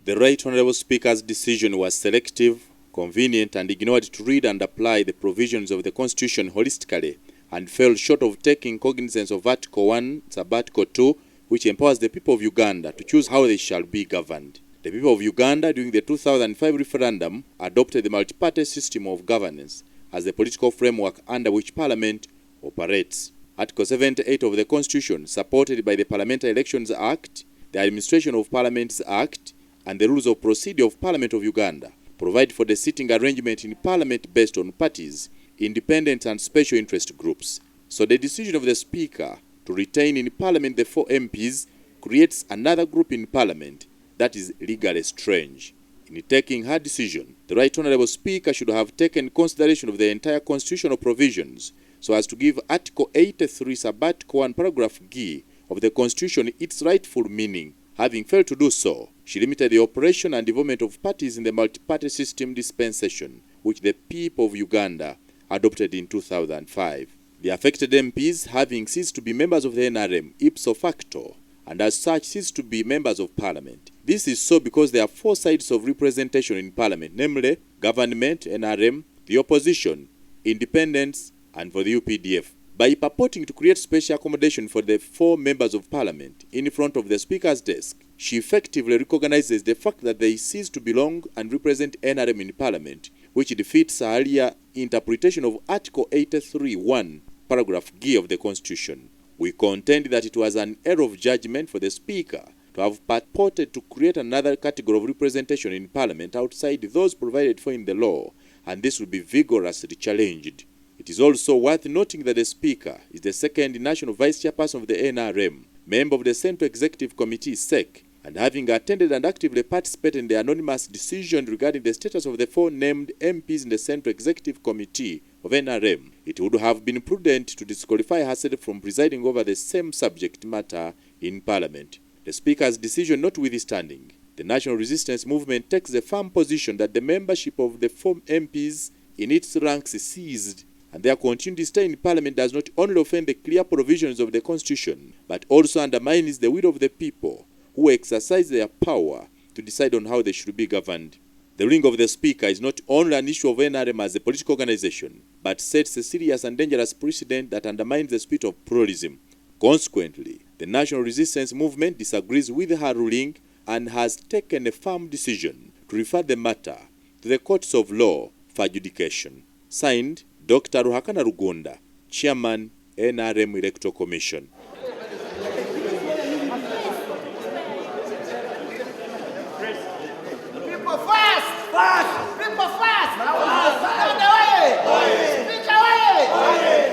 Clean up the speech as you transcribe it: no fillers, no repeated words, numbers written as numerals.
The Right Honourable Speaker's decision was selective, convenient, and ignored to read and apply the provisions of the Constitution holistically, and fell short of taking cognizance of Article 1, Sub-Article 2, which empowers the people of Uganda to choose how they shall be governed. The people of Uganda, during the 2005 referendum, adopted the multi-party system of governance as the political framework under which Parliament operates. Article 78 of the Constitution, supported by the Parliamentary Elections Act, the Administration of Parliaments Act, and the Rules of Procedure of Parliament of Uganda, provide for the sitting arrangement in Parliament based on parties, independent and special interest groups. So the decision of the Speaker to retain in Parliament the 4 MPs creates another group in Parliament that is legally strange. In taking her decision, the Right Honourable Speaker should have taken consideration of the entire constitutional provisions so as to give Article 83 Sub-Article 1 Paragraph G of the Constitution its rightful meaning. Having failed to do so, she limited the operation and involvement of parties in the multi-party system dispensation, which the people of Uganda adopted in 2005. The affected MPs, having ceased to be members of the NRM ipso facto, and as such ceased to be members of Parliament. This is so because there are 4 sides of representation in Parliament, namely government, NRM, the opposition, independents, and for the UPDF. By purporting to create special accommodation for the 4 members of Parliament in front of the Speaker's desk, she effectively recognizes the fact that they cease to belong and represent NRM in Parliament, which defeats her earlier interpretation of Article 83(1), Paragraph G of the Constitution. We contend that it was an error of judgment for the Speaker to have purported to create another category of representation in Parliament outside those provided for in the law, and this will be vigorously challenged. It is also worth noting that the Speaker is the second National Vice Chairperson of the NRM, member of the Central Executive Committee (SEC), and having attended and actively participated in the anonymous decision regarding the status of the 4 named MPs in the Central Executive Committee of NRM, it would have been prudent to disqualify herself from presiding over the same subject matter in Parliament. The Speaker's decision notwithstanding, the National Resistance Movement takes a firm position that the membership of the 4 MPs in its ranks is seized, and their continued stay in Parliament does not only offend the clear provisions of the Constitution, but also undermines the will of the people who exercise their power to decide on how they should be governed. The ruling of the Speaker is not only an issue of NRM as a political organization, but sets a serious and dangerous precedent that undermines the spirit of pluralism. Consequently, the National Resistance Movement disagrees with her ruling and has taken a firm decision to refer the matter to the courts of law for adjudication. Signed, Dr. Ruhakana Rugunda, Chairman, NRM Electoral Commission.